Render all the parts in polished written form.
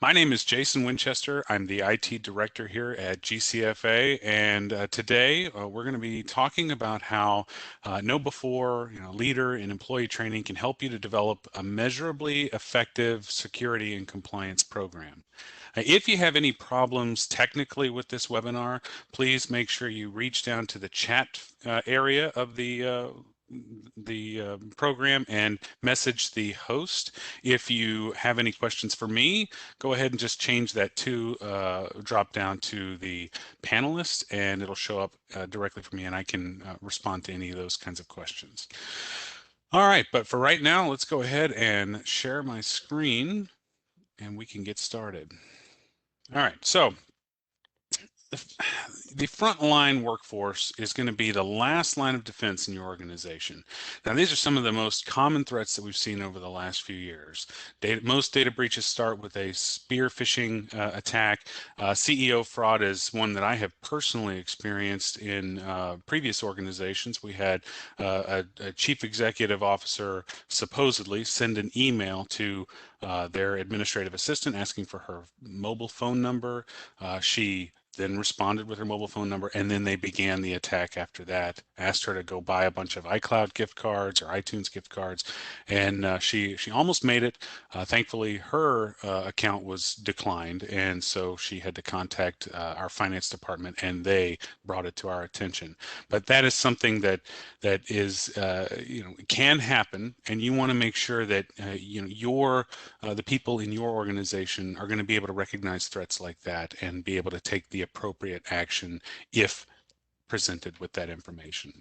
My name is Jason Winchester. I'm the IT director here at GCFA, and today we're going to be talking about how KnowBe4 leader in employee training can help you to develop a measurably effective security and compliance program. If you have any problems technically with this webinar, please make sure you reach down to the chat area of the program and message the host. If you have any questions for me, go ahead and just change that to drop down to the panelists, and it'll show up directly for me, and I can respond to any of those kinds of questions. All right, but for right now, let's go ahead and share my screen and we can get started. All right, so the frontline workforce is going to be the last line of defense in your organization. Now, these are some of the most common threats that we've seen over the last few years. Most data breaches start with a spear phishing attack. CEO fraud is one that I have personally experienced in previous organizations. We had a chief executive officer supposedly send an email to their administrative assistant asking for her mobile phone number. She then responded with her mobile phone number, and then they began the attack after that. Asked her to go buy a bunch of iCloud gift cards or iTunes gift cards, and she almost made it. Thankfully, her account was declined, and so she had to contact our finance department, and they brought it to our attention. But that is something that is can happen, and you want to make sure that the people in your organization are going to be able to recognize threats like that and be able to take the appropriate action if presented with that information.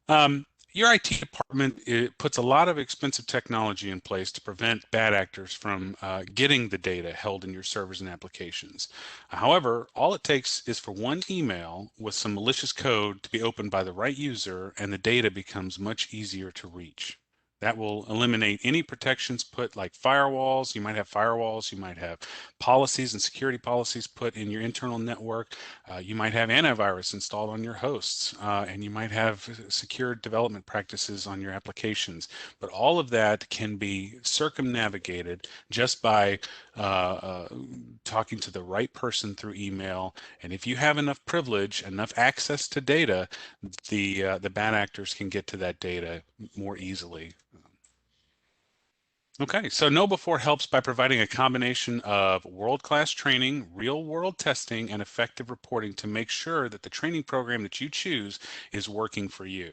Your IT department puts a lot of expensive technology in place to prevent bad actors from getting the data held in your servers and applications. However, all it takes is for one email with some malicious code to be opened by the right user, and the data becomes much easier to reach. That will eliminate any protections put like firewalls. You might have firewalls, you might have policies and security policies put in your internal network. You might have antivirus installed on your hosts, and you might have secure development practices on your applications. But all of that can be circumnavigated just by talking to the right person through email. And if you have enough privilege, enough access to data, the bad actors can get to that data more easily. Okay, so KnowBe4 helps by providing a combination of world-class training, real-world testing, and effective reporting to make sure that the training program that you choose is working for you.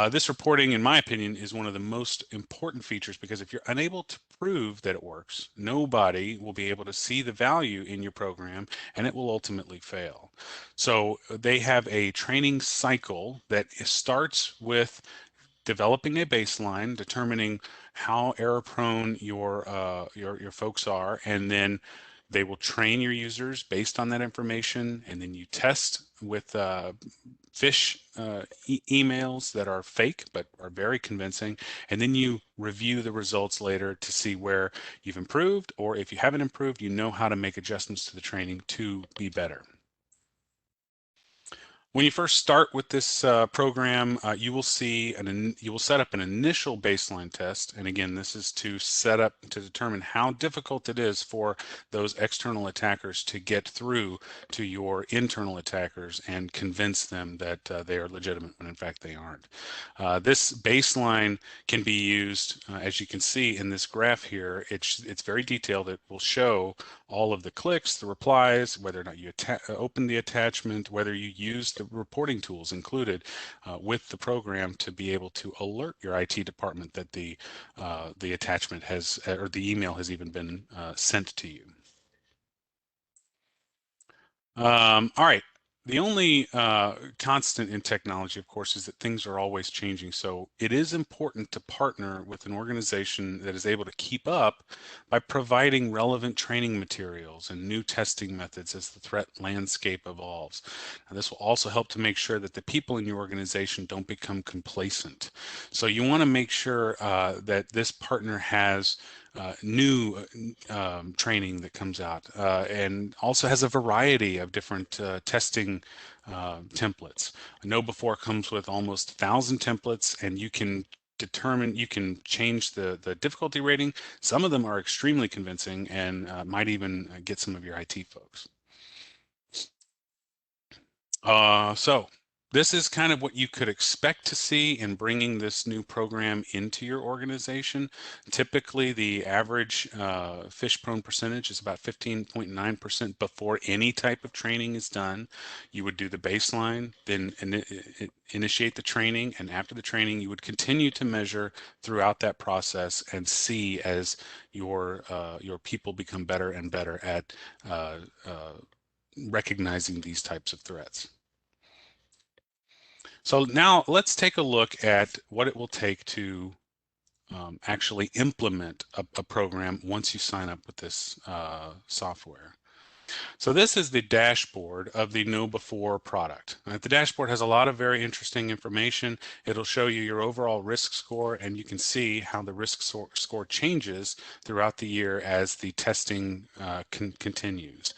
This reporting, in my opinion, is one of the most important features, because if you're unable to prove that it works, nobody will be able to see the value in your program, and it will ultimately fail. So they have a training cycle that starts with developing a baseline, determining how error prone your folks are, and then they will train your users based on that information, and then you test with phish emails that are fake but are very convincing, and then you review the results later to see where you've improved, or if you haven't improved, you know how to make adjustments to the training to be better. When you first start with this program, you will set up an initial baseline test. And again, this is to determine how difficult it is for those external attackers to get through to your internal attackers and convince them that they are legitimate when in fact they aren't. This baseline can be used, as you can see in this graph here. It's very detailed. It will show all of the clicks, the replies, whether or not you open the attachment, whether you use the reporting tools included with the program to be able to alert your IT department that the attachment has, or the email has even been sent to you. All right. The only constant in technology, of course, is that things are always changing. So it is important to partner with an organization that is able to keep up by providing relevant training materials and new testing methods as the threat landscape evolves. And this will also help to make sure that the people in your organization don't become complacent. So you want to make sure that this partner has new training that comes out and also has a variety of different testing templates. KnowBe4 comes with almost 1,000 templates, and you can determine, you can change the difficulty rating. Some of them are extremely convincing and might even get some of your IT folks. So this is kind of what you could expect to see in bringing this new program into your organization. Typically, the average fish-prone percentage is about 15.9% before any type of training is done. You would do the baseline, then initiate the training, and after the training, you would continue to measure throughout that process and see as your people become better and better at recognizing these types of threats. So now let's take a look at what it will take to actually implement a program once you sign up with this software. So this is the dashboard of the KnowBe4 product. The dashboard has a lot of very interesting information. It'll show you your overall risk score, and you can see how the risk score changes throughout the year as the testing continues.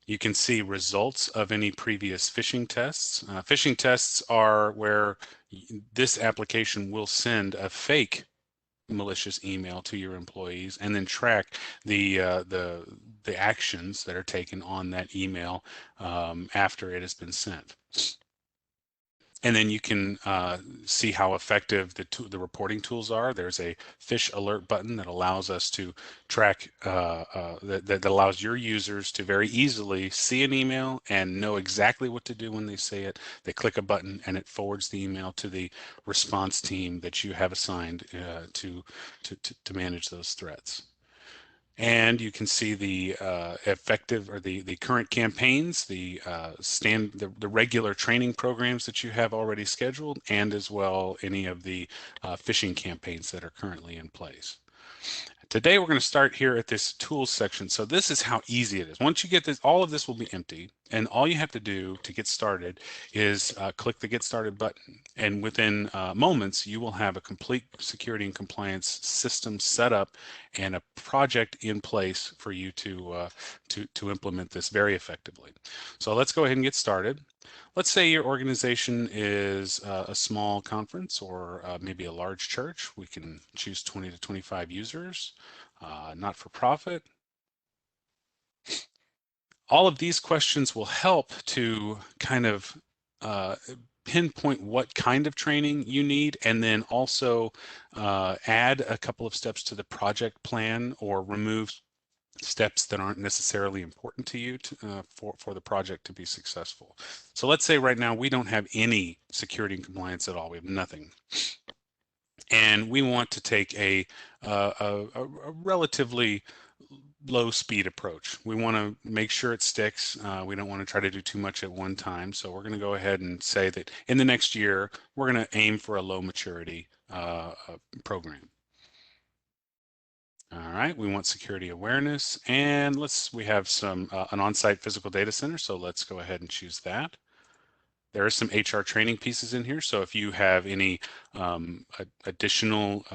You can see results of any previous phishing tests. Phishing tests are where this application will send a fake malicious email to your employees and then track the actions that are taken on that email after it has been sent. And then you can see how effective the reporting tools are. There's a fish alert button that allows us to track, that allows your users to very easily see an email and know exactly what to do when they see it. They click a button and it forwards the email to the response team that you have assigned to manage those threats. And you can see the effective or the current campaigns, the regular training programs that you have already scheduled, and as well any of the phishing campaigns that are currently in place. Today we're going to start here at this tools section. So this is how easy it is. Once you get this, all of this will be empty, and all you have to do to get started is click the Get Started button. And within moments, you will have a complete security and compliance system set up and a project in place for you to implement this very effectively. So let's go ahead and get started. Let's say your organization is a small conference or maybe a large church. We can choose 20 to 25 users, not for profit. All of these questions will help to kind of pinpoint what kind of training you need, and then also add a couple of steps to the project plan or remove steps that aren't necessarily important to you for the project to be successful. So let's say right now we don't have any security and compliance at all. We have nothing. And we want to take a relatively low speed approach. We want to make sure it sticks. We don't want to try to do too much at one time. So we're going to go ahead and say that in the next year, we're going to aim for a low maturity program. All right, we want security awareness, and we have some an on-site physical data center, so let's go ahead and choose that. There are some HR training pieces in here, so if you have any additional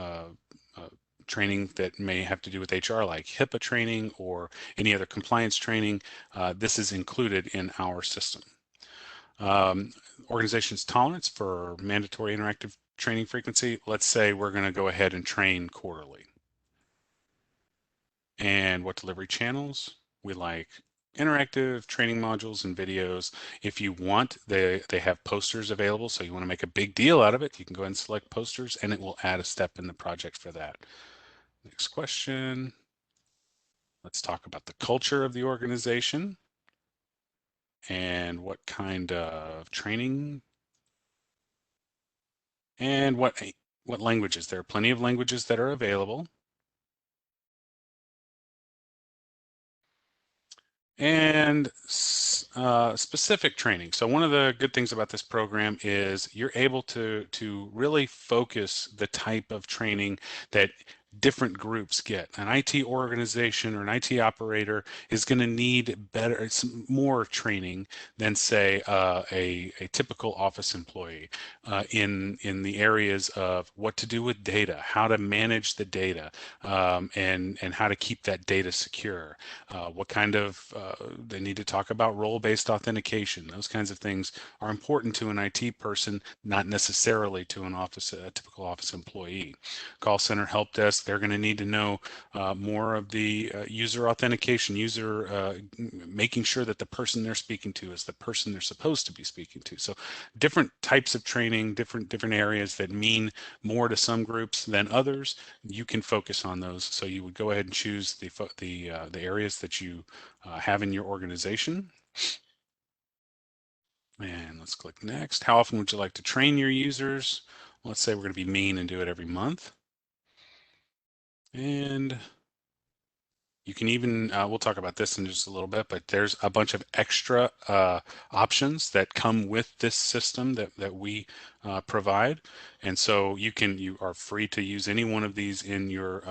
training that may have to do with HR, like HIPAA training or any other compliance training, this is included in our system. Organization's tolerance for mandatory interactive training frequency, let's say we're going to go ahead and train quarterly. And what delivery channels? We like interactive training modules and videos. If you want, they have posters available, so you want to make a big deal out of it, you can go ahead and select posters, and it will add a step in the project for that. Next question. Let's talk about the culture of the organization and what kind of training and what languages. There are plenty of languages that are available. And specific training. So one of the good things about this program is you're able to really focus the type of training that different groups get. An IT organization or an IT operator is going to need better, more training than say a typical office employee in the areas of what to do with data, how to manage the data, and how to keep that data secure. What kind of they need to talk about role-based authentication. Those kinds of things are important to an IT person, not necessarily to a typical office employee. Call center help desk, they're going to need to know more of the user authentication, making sure that the person they're speaking to is the person they're supposed to be speaking to. So different types of training, different areas that mean more to some groups than others. You can focus on those. So you would go ahead and choose the areas that you have in your organization. And let's click next. How often would you like to train your users? Let's say we're going to be mean and do it every month. And you can even, we'll talk about this in just a little bit, but there's a bunch of extra options that come with this system that we provide. And so you are free to use any one of these in your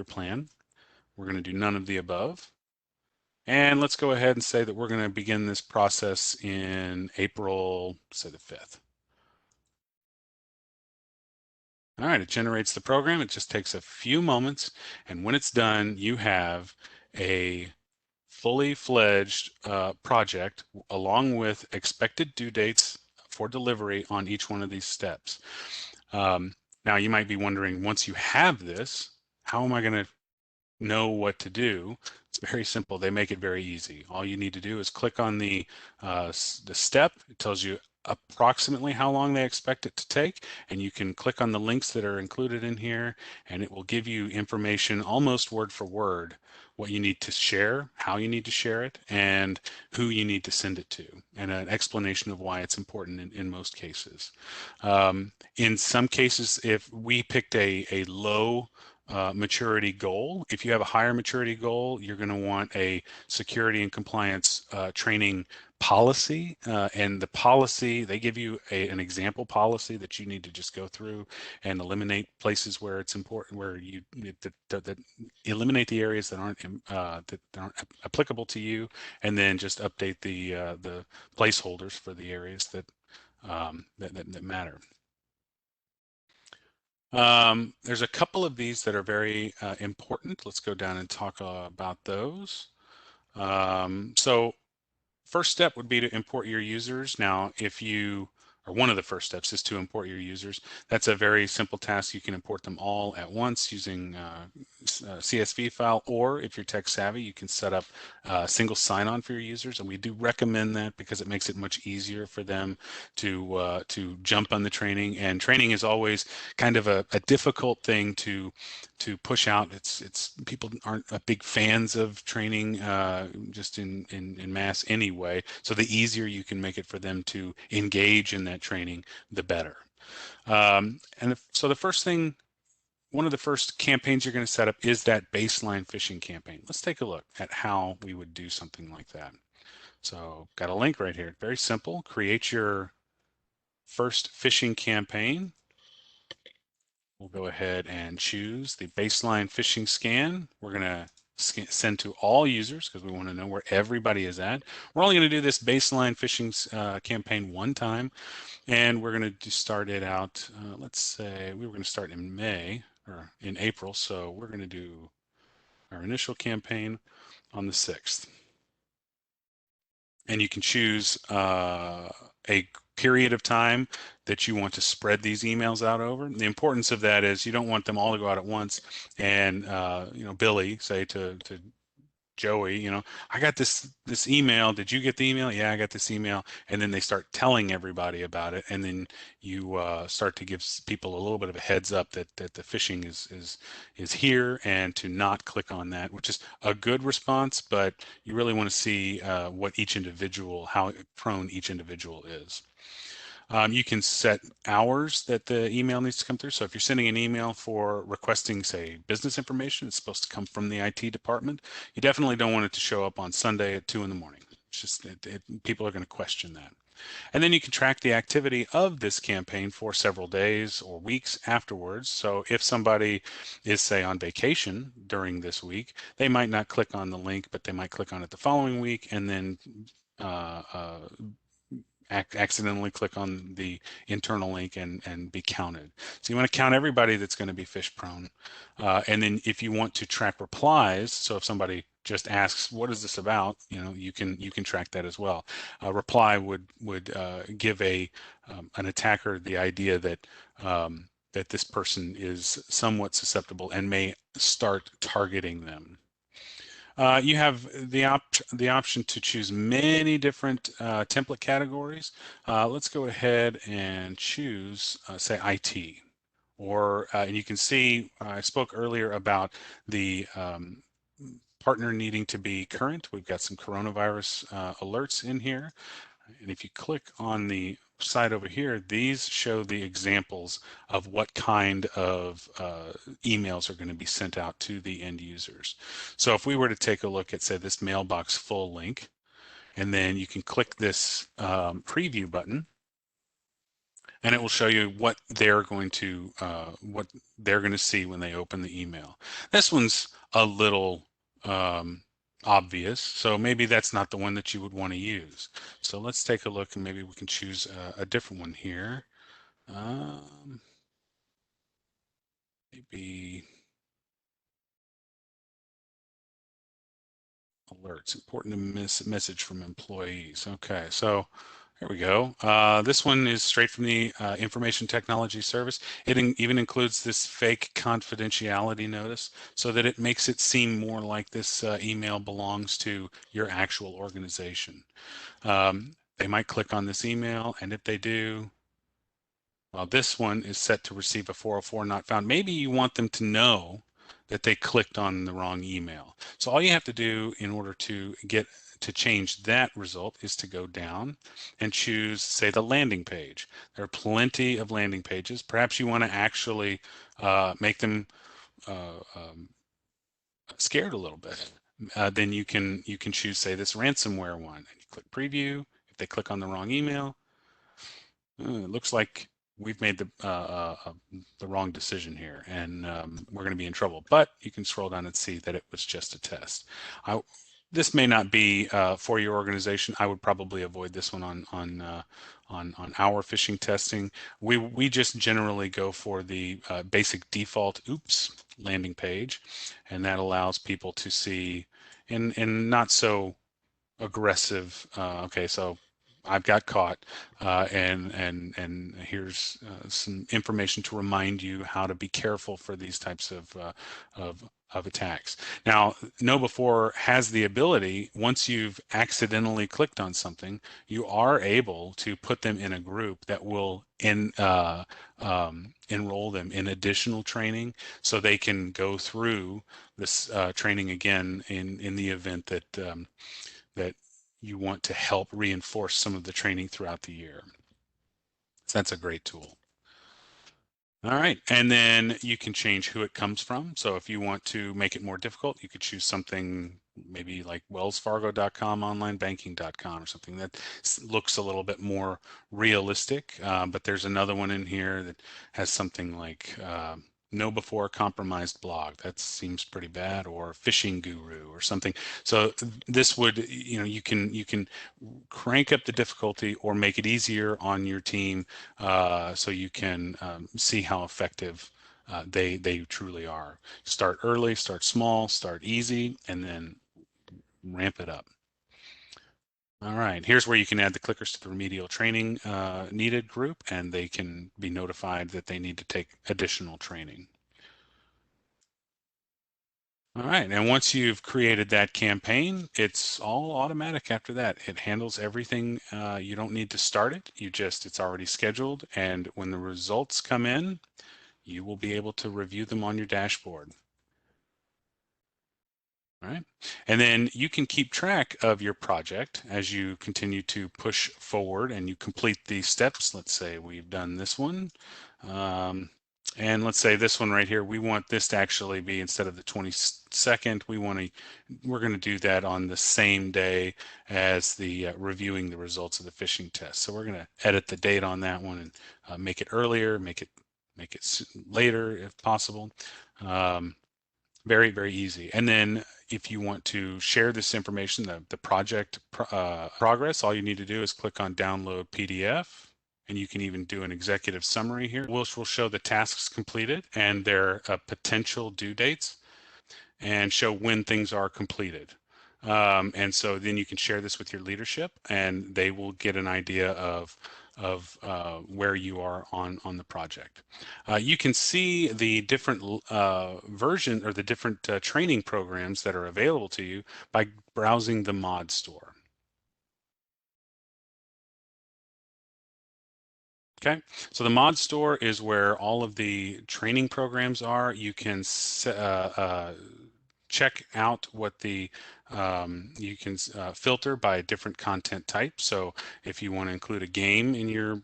plan. We're going to do none of the above. And let's go ahead and say that we're going to begin this process in April, say the 5th. All right, it generates the program. It just takes a few moments. And when it's done, you have a fully fledged project along with expected due dates for delivery on each one of these steps. Now you might be wondering, once you have this, how am I going to know what to do? It's very simple. They make it very easy. All you need to do is click on the step. It tells you approximately how long they expect it to take, and you can click on the links that are included in here, and it will give you information almost word for word what you need to share, how you need to share it, and who you need to send it to, and an explanation of why it's important in most cases. In some cases, if we picked a low maturity goal. If you have a higher maturity goal, you're going to want a security and compliance training policy. And the policy, they give you an example policy that you need to just go through and eliminate places where it's important, where you that eliminate the areas that aren't applicable to you, and then just update the placeholders for the areas that matter. There's a couple of these that are very important. Let's go down and talk about those. So first step would be to import your users. Now, or one of the first steps is to import your users. That's a very simple task. You can import them all at once using a CSV file, or if you're tech savvy, you can set up a single sign-on for your users. And we do recommend that because it makes it much easier for them to jump on the training. And training is always kind of a difficult thing to push out. It's people aren't big fans of training just in mass anyway. So the easier you can make it for them to engage in that training, the better. So the first thing, one of the first campaigns you're going to set up is that baseline phishing campaign. Let's take a look at how we would do something like that. So got a link right here. Very simple. Create your first phishing campaign. We'll go ahead and choose the baseline phishing scan. We're going to send to all users because we want to know where everybody is at. We're only going to do this baseline phishing campaign one time, and we're going to start it out. Let's say we were going to start in May or in April, so we're going to do our initial campaign on the 6th. And you can choose a period of time that you want to spread these emails out over. The importance of that is you don't want them all to go out at once. And Billy say to Joey, I got this email. Did you get the email? Yeah, I got this email. And then they start telling everybody about it. And then you start to give people a little bit of a heads up that the phishing is here, and to not click on that, which is a good response, but you really want to see how prone each individual is. You can set hours that the email needs to come through. So if you're sending an email for requesting, say, business information, it's supposed to come from the IT department. You definitely don't want it to show up on Sunday at 2 in the morning. It's just people are going to question that. And then you can track the activity of this campaign for several days or weeks afterwards. So if somebody is, say, on vacation during this week, they might not click on the link, but they might click on it the following week and then uh, uh, accidentally click on the internal link and be counted. So you want to count everybody that's going to be phish prone. And then if you want to track replies, so if somebody just asks, what is this about? You can track that as well. A reply would give an attacker the idea that that this person is somewhat susceptible and may start targeting them. You have the option to choose many different template categories. Let's go ahead and choose, say, IT. And you can see I spoke earlier about the partner needing to be current. We've got some coronavirus alerts in here. And if you click on the side over here, these show the examples of what kind of emails are going to be sent out to the end users. So if we were to take a look at, say, this mailbox full link, and then you can click this preview button, and it will show you what they're going to see when they open the email. This one's a little obvious, so maybe that's not the one that you would want to use. So let's take a look, and maybe we can choose a different one here. Maybe alerts, important to message from employees. Okay, so there we go. This one is straight from the Information Technology Service. It even includes this fake confidentiality notice so that it makes it seem more like this email belongs to your actual organization. They might click on this email, and if they do, well, this one is set to receive a 404 not found. Maybe you want them to know that they clicked on the wrong email. So all you have to do in order to change that result is to go down and choose, say, the landing page. There are plenty of landing pages. Perhaps you want to actually make them scared a little bit. Then you can choose, say, this ransomware one. And you click preview. If they click on the wrong email, it looks like we've made the wrong decision here, and we're going to be in trouble. But you can scroll down and see that it was just a test. This may not be for your organization. I would probably avoid this one on our phishing testing. We just generally go for the basic default oops landing page, and that allows people to see in not so aggressive. Okay, so I've got caught, and here's some information to remind you how to be careful for these types of attacks. Now, KnowBe4 has the ability, once you've accidentally clicked on something, you are able to put them in a group that will enroll them in additional training, so they can go through this training again in the event that that you want to help reinforce some of the training throughout the year. So that's a great tool. All right, and then you can change who it comes from. So if you want to make it more difficult, you could choose something maybe like wellsfargo.com, onlinebanking.com, or something that looks a little bit more realistic. But there's another one in here that has something like KnowBe4 compromised blog. That seems pretty bad, or phishing guru or something. So this would, you can crank up the difficulty or make it easier on your team, so you can see how effective they truly are. Start early, start small, start easy, and then ramp it up. All right, here's where you can add the clickers to the remedial training needed group, and they can be notified that they need to take additional training. All right, and once you've created that campaign, it's all automatic after that. It handles everything. You don't need to start it. It's already scheduled, and when the results come in, you will be able to review them on your dashboard. All right, and then you can keep track of your project as you continue to push forward and you complete these steps. Let's say we've done this one. And let's say this one right here, we want this to actually be, instead of the 22nd, we're going to do that on the same day as the reviewing the results of the phishing test. So we're going to edit the date on that one and make it earlier, make it later if possible. Very, very easy. And then if you want to share this information, the project progress, all you need to do is click on download PDF. And you can even do an executive summary here, which will show the tasks completed and their potential due dates, and show when things are completed. And so then you can share this with your leadership, and they will get an idea of where you are on the project. You can see the different version, or the different training programs that are available to you by browsing the mod store. Okay, so the mod store is where all of the training programs are. You can check out what you can filter by different content type. So if you want to include a game in your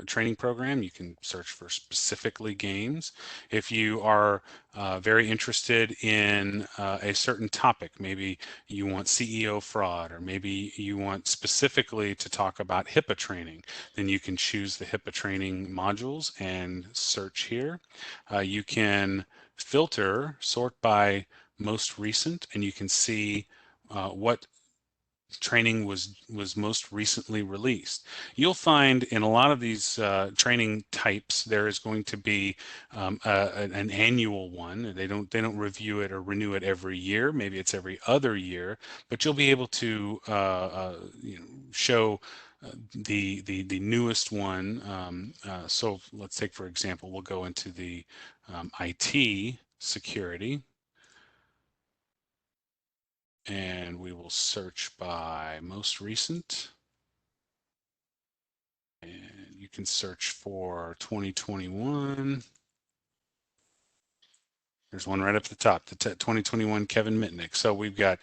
training program, you can search for specifically games. If you are very interested in a certain topic, maybe you want CEO fraud, or maybe you want specifically to talk about HIPAA training, then you can choose the HIPAA training modules and search here. You can sort by most recent, and you can see what training was most recently released. You'll find in a lot of these training types there is going to be an annual one. They don't review it or renew it every year. Maybe it's every other year, but you'll be able to show the newest one. So let's take, for example, we'll go into the IT security, and we will search by most recent, and you can search for 2021. There's one right up at the top, the 2021 Kevin Mitnick. So we've got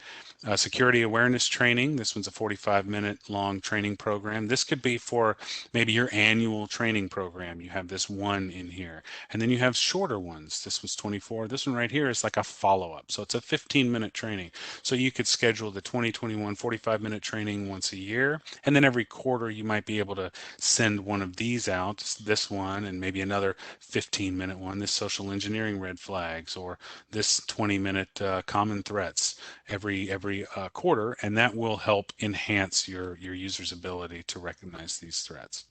security awareness training. This one's a 45-minute long training program. This could be for maybe your annual training program. You have this one in here. And then you have shorter ones. This was 24. This one right here is like a follow-up. So it's a 15-minute training. So you could schedule the 2021 45-minute training once a year. And then every quarter you might be able to send one of these out, this one, and maybe another 15-minute one, this social engineering red flags, or this 20-minute common threats every quarter, and that will help enhance your user's ability to recognize these threats.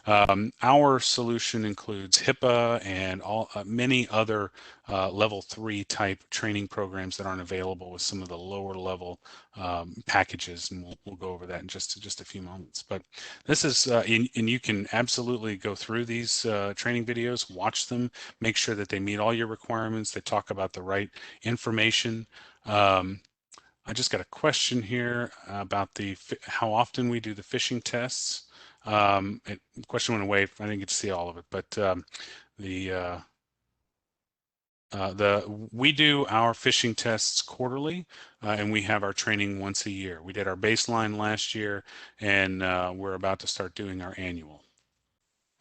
Our solution includes HIPAA and many other level 3 type training programs that aren't available with some of the lower level packages, and we'll go over that in just a few moments. But this is and you can absolutely go through these training videos, watch them, make sure that they meet all your requirements, they talk about the right information. I just got a question here about how often we do the phishing tests. Question went away. I didn't get to see all of it, but we do our phishing tests quarterly, and we have our training once a year. We did our baseline last year, and we're about to start doing our annual.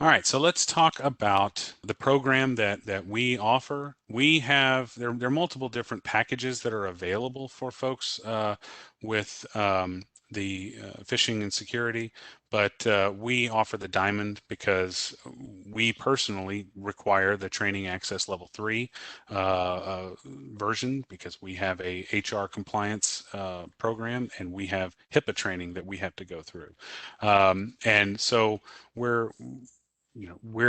All right, so let's talk about the program that we offer. There are multiple different packages that are available for folks with the phishing and security, but we offer the Diamond because we personally require the Training Access Level 3 version, because we have a HR compliance program, and we have HIPAA training that we have to go through. And so we're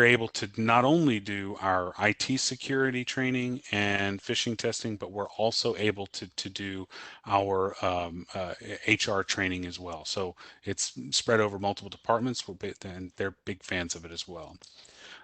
able to not only do our IT security training and phishing testing, but we're also able to do our HR training as well. So it's spread over multiple departments, and they're big fans of it as well.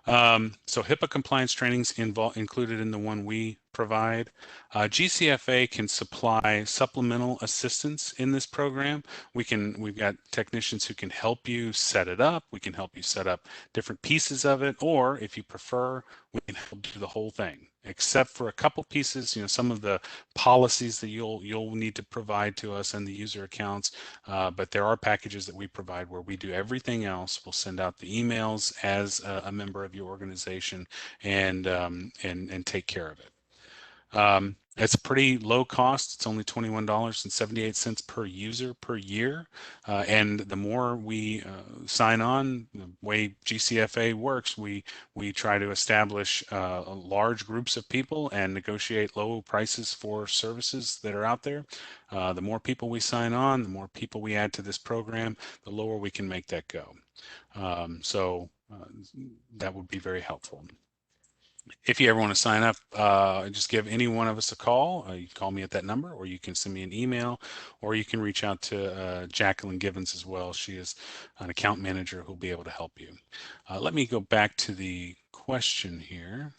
So HIPAA compliance trainings included in the one we provide. GCFA can supply supplemental assistance in this program. We've got technicians who can help you set it up. We can help you set up different pieces of it, or if you prefer, we can help do the whole thing. except for a couple pieces, some of the policies that you'll need to provide to us and the user accounts. But there are packages that we provide where we do everything else. We'll send out the emails as a member of your organization and take care of it. It's pretty low cost. It's only $21.78 per user per year. And the more we sign on, the way GCFA works, we try to establish large groups of people and negotiate low prices for services that are out there. The more people we sign on, the more people we add to this program, the lower we can make that go. So that would be very helpful. If you ever want to sign up, just give any one of us a call. You can call me at that number, or you can send me an email, or you can reach out to Jacqueline Givens as well. She is an account manager who'll be able to help you. Let me go back to the question here.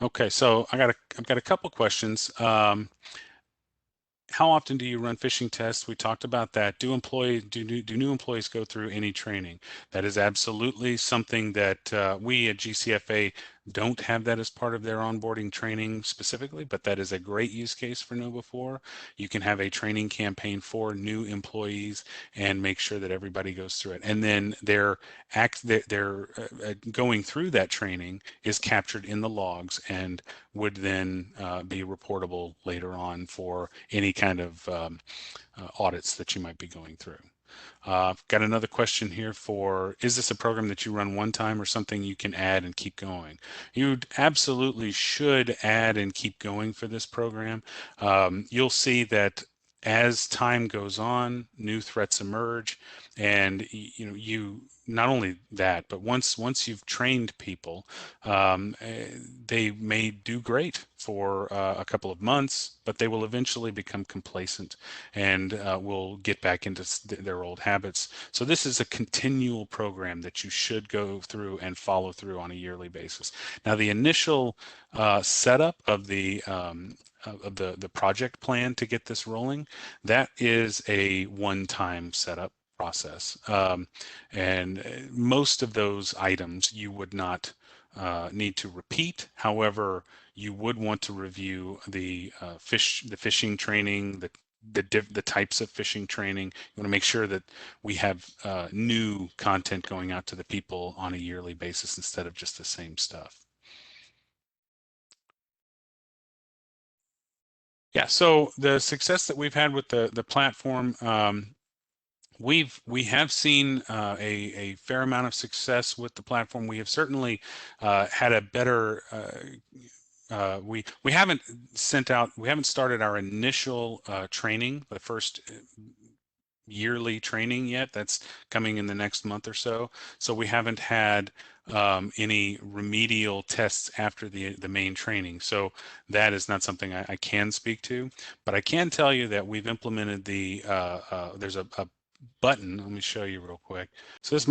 Okay, so I've got a couple questions. How often do you run phishing tests? We talked about that. Do new employees go through any training? That is absolutely something that we at GCFA don't have that as part of their onboarding training specifically, but that is a great use case for KnowBe4. You can have a training campaign for new employees and make sure that everybody goes through it. And then their going through that training is captured in the logs and would then be reportable later on for any kind of audits that you might be going through. I've got another question here for, is this a program that you run one time or something you can add and keep going? You absolutely should add and keep going for this program. You'll see that as time goes on, new threats emerge, and you not only that, but once you've trained people, they may do great for a couple of months, but they will eventually become complacent and will get back into their old habits. So this is a continual program that you should go through and follow through on a yearly basis. Now, the initial setup of the project plan to get this rolling, that is a one-time setup process. And most of those items you would not need to repeat. However, you would want to review the phishing training, the types of phishing training. You want to make sure that we have new content going out to the people on a yearly basis instead of just the same stuff. Yeah, so the success that we've had with the platform, we have seen a fair amount of success with the platform. We have certainly had a better we haven't started our initial training, the first yearly training yet. That's coming in the next month or so. So we haven't had any remedial tests after the main training. So that is not something I can speak to, but I can tell you that we've implemented there's a button. Let me show you real quick. So this is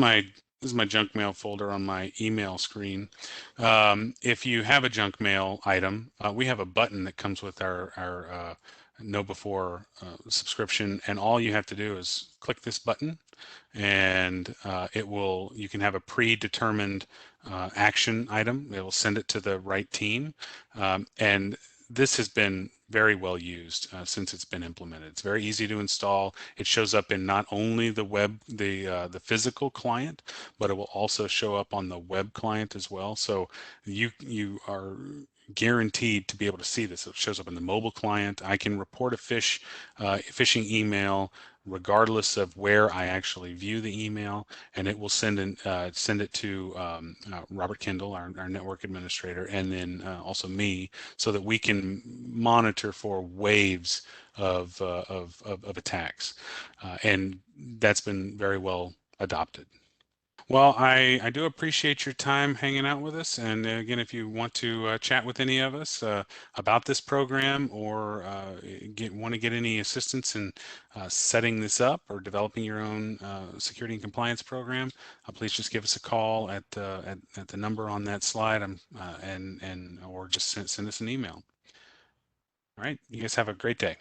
my junk mail folder on my email screen. If you have a junk mail item, we have a button that comes with our KnowBe4 subscription, and all you have to do is click this button, and you can have a predetermined action item. It will send it to the right team, and this has been very well used since it's been implemented. It's very easy to install. It shows up in not only the physical client, but it will also show up on the web client as well. So you are guaranteed to be able to see this. It shows up in the mobile client. I can report a phishing email regardless of where I actually view the email, and it will send it to Robert Kendall, our network administrator, and then also me, so that we can monitor for waves of attacks, and that's been very well adopted. Well, I do appreciate your time hanging out with us. And again, if you want to chat with any of us about this program, or want to get any assistance in setting this up or developing your own security and compliance program, please just give us a call at the number on that slide, or just send us an email. All right, you guys have a great day.